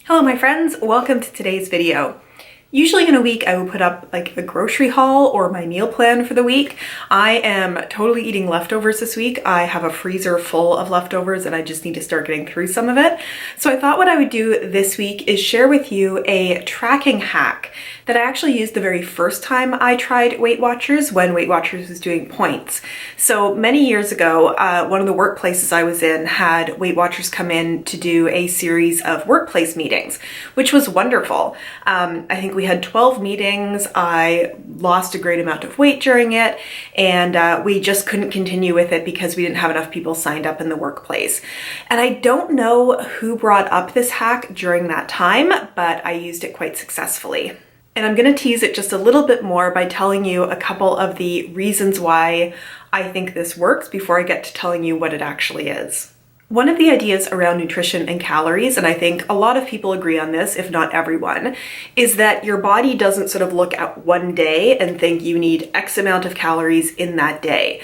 Hello my friends, welcome to today's video. Usually in a week I will put up like a grocery haul or my meal plan for the week. I am totally eating leftovers this week. I have a freezer full of leftovers and I just need to start getting through some of it. So I thought what I would do this week is share with you a tracking hack that I actually used the very first time I tried Weight Watchers, when Weight Watchers was doing points. So many years ago, one of the workplaces I was in had Weight Watchers come in to do a series of workplace meetings, which was wonderful. I think we had 12 meetings. I lost a great amount of weight during it, and we just couldn't continue with it because we didn't have enough people signed up in the workplace. And I don't know who brought up this hack during that time, but I used it quite successfully. And I'm going to tease it just a little bit more by telling you a couple of the reasons why I think this works before I get to telling you what it actually is. One of the ideas around nutrition and calories, and I think a lot of people agree on this, if not everyone, is that your body doesn't sort of look at one day and think you need X amount of calories in that day.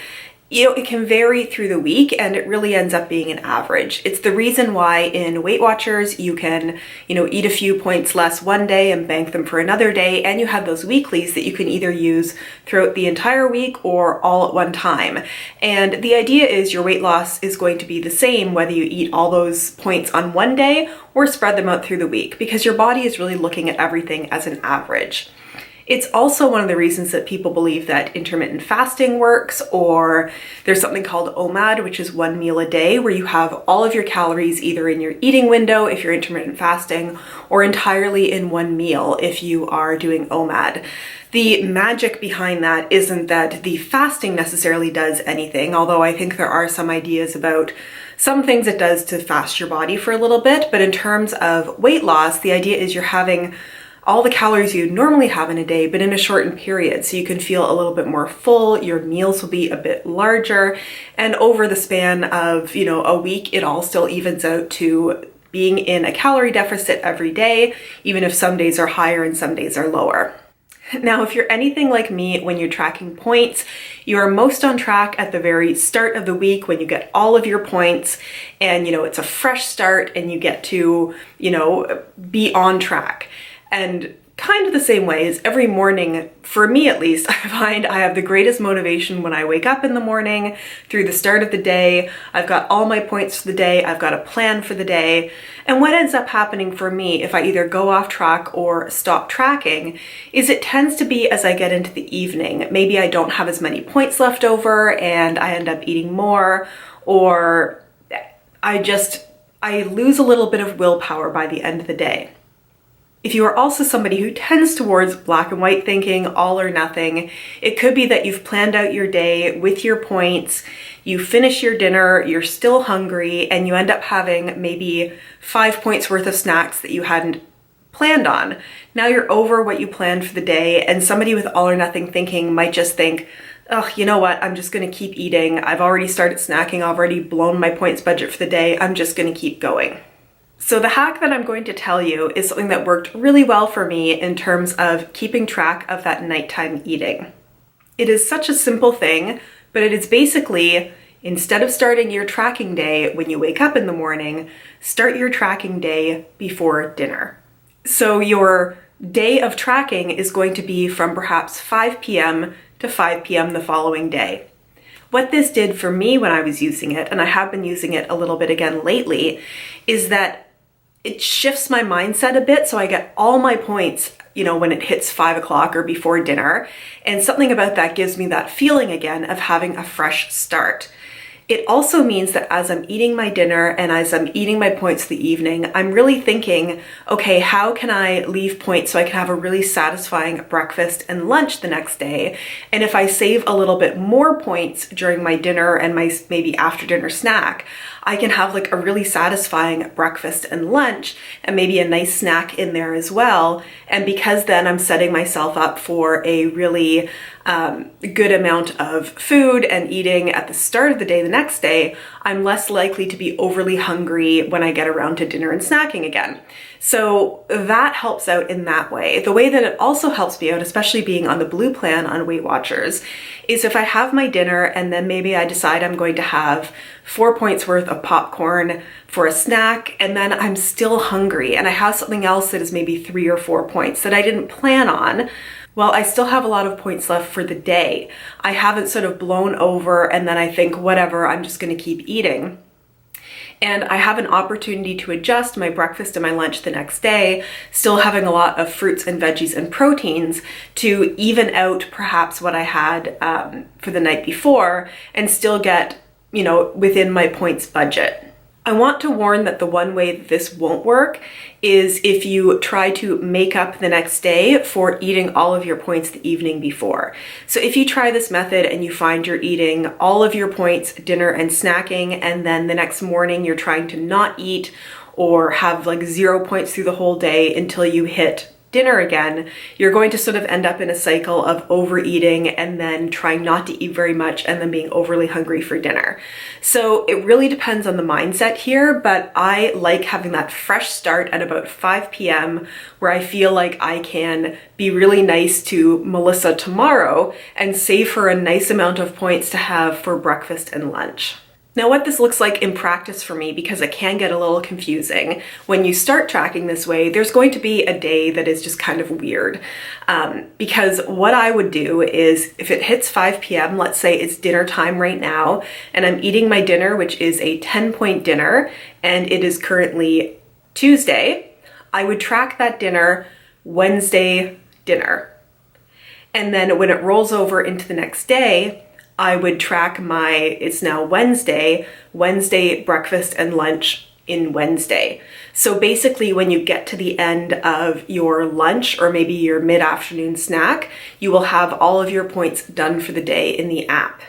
You know, it can vary through the week and it really ends up being an average. It's the reason why in Weight Watchers you can, eat a few points less one day and bank them for another day, and you have those weeklies that you can either use throughout the entire week or all at one time. And the idea is your weight loss is going to be the same whether you eat all those points on one day or spread them out through the week, because your body is really looking at everything as an average. It's also one of the reasons that people believe that intermittent fasting works, or there's something called OMAD, which is 1 meal a day, where you have all of your calories either in your eating window if you're intermittent fasting, or entirely in one meal if you are doing OMAD. The magic behind that isn't that the fasting necessarily does anything, although I think there are some ideas about some things it does to fast your body for a little bit, but in terms of weight loss, the idea is you're having all the calories you normally have in a day, but in a shortened period. So you can feel a little bit more full, your meals will be a bit larger, and over the span of, a week, it all still evens out to being in a calorie deficit every day, even if some days are higher and some days are lower. Now, if you're anything like me, when you're tracking points, you are most on track at the very start of the week when you get all of your points and, it's a fresh start and you get to, be on track. And kind of the same way as every morning, for me at least, I find I have the greatest motivation when I wake up in the morning through the start of the day. I've got all my points for the day. I've got a plan for the day. And what ends up happening for me, if I either go off track or stop tracking, is it tends to be as I get into the evening. Maybe I don't have as many points left over and I end up eating more, or I lose a little bit of willpower by the end of the day. If you are also somebody who tends towards black and white thinking, all or nothing, it could be that you've planned out your day with your points, you finish your dinner, you're still hungry, and you end up having maybe 5 points worth of snacks that you hadn't planned on. Now you're over what you planned for the day, and somebody with all or nothing thinking might just think, oh, you know what, I'm just gonna keep eating. I've already started snacking, I've already blown my points budget for the day, I'm just gonna keep going. So the hack that I'm going to tell you is something that worked really well for me in terms of keeping track of that nighttime eating. It is such a simple thing, but it is basically, instead of starting your tracking day when you wake up in the morning, start your tracking day before dinner. So your day of tracking is going to be from perhaps 5 p.m. to 5 p.m. the following day. What this did for me when I was using it, and I have been using it a little bit again lately, is that it shifts my mindset a bit, so I get all my points, when it hits 5 o'clock or before dinner, and something about that gives me that feeling again of having a fresh start. It also means that as I'm eating my dinner and as I'm eating my points the evening, I'm really thinking, okay, how can I leave points so I can have a really satisfying breakfast and lunch the next day? And if I save a little bit more points during my dinner and my maybe after dinner snack, I can have like a really satisfying breakfast and lunch and maybe a nice snack in there as well. And because then I'm setting myself up for a really good amount of food and eating at the start of the day the next day, I'm less likely to be overly hungry when I get around to dinner and snacking again. So that helps out in that way. The way that it also helps me out, especially being on the blue plan on Weight Watchers, is if I have my dinner and then maybe I decide I'm going to have 4 points worth of popcorn for a snack, and then I'm still hungry and I have something else that is maybe 3 or 4 points that I didn't plan on. Well, I still have a lot of points left for the day. I haven't sort of blown over and then I think, whatever, I'm just going to keep eating. And I have an opportunity to adjust my breakfast and my lunch the next day, still having a lot of fruits and veggies and proteins to even out perhaps what I had for the night before and still get, within my points budget. I want to warn that the one way that this won't work is if you try to make up the next day for eating all of your points the evening before. So if you try this method and you find you're eating all of your points, dinner and snacking, and then the next morning you're trying to not eat or have like 0 points through the whole day until you hit dinner again, you're going to sort of end up in a cycle of overeating and then trying not to eat very much and then being overly hungry for dinner. So it really depends on the mindset here, but I like having that fresh start at about 5 p.m. where I feel like I can be really nice to Melissa tomorrow and save her a nice amount of points to have for breakfast and lunch. Now, what this looks like in practice for me, because it can get a little confusing, when you start tracking this way, there's going to be a day that is just kind of weird. Because what I would do is if it hits 5 p.m., let's say it's dinner time right now, and I'm eating my dinner, which is a 10-point dinner, and it is currently Tuesday, I would track that dinner Wednesday dinner. And then when it rolls over into the next day, I would track it's now Wednesday breakfast and lunch in Wednesday. So basically when you get to the end of your lunch or maybe your mid-afternoon snack, you will have all of your points done for the day in the app.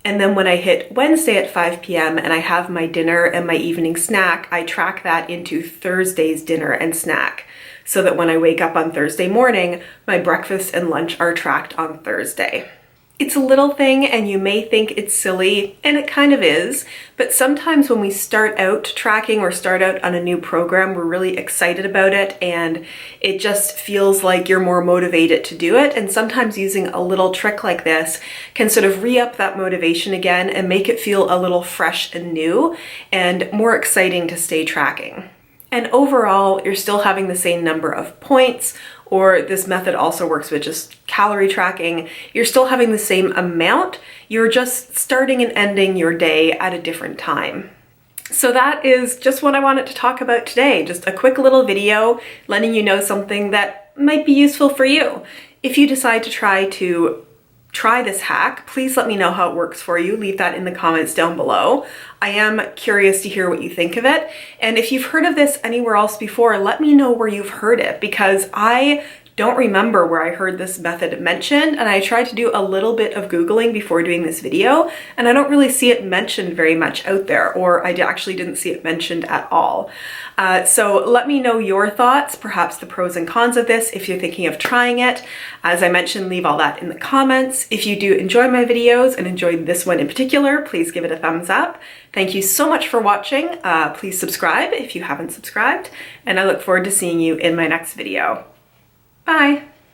And then when I hit Wednesday at 5 p.m. and I have my dinner and my evening snack, I track that into Thursday's dinner and snack, so that when I wake up on Thursday morning, my breakfast and lunch are tracked on Thursday. It's a little thing and you may think it's silly, and it kind of is, but sometimes when we start out tracking or start out on a new program, we're really excited about it and it just feels like you're more motivated to do it. And sometimes using a little trick like this can sort of re-up that motivation again and make it feel a little fresh and new and more exciting to stay tracking. And overall, you're still having the same number of points, or this method also works with just calorie tracking. You're still having the same amount, you're just starting and ending your day at a different time. So that is just what I wanted to talk about today. Just a quick little video letting you know something that might be useful for you. If you decide to try this hack, please let me know how it works for you. Leave that in the comments down below. I am curious to hear what you think of it. And if you've heard of this anywhere else before, let me know where you've heard it, because I don't remember where I heard this method mentioned, and I tried to do a little bit of Googling before doing this video, and I don't really see it mentioned very much out there, or I actually didn't see it mentioned at all. So let me know your thoughts, perhaps the pros and cons of this if you're thinking of trying it. As I mentioned, leave all that in the comments. If you do enjoy my videos and enjoyed this one in particular, please give it a thumbs up. Thank you so much for watching. Please subscribe if you haven't subscribed, and I look forward to seeing you in my next video. Bye.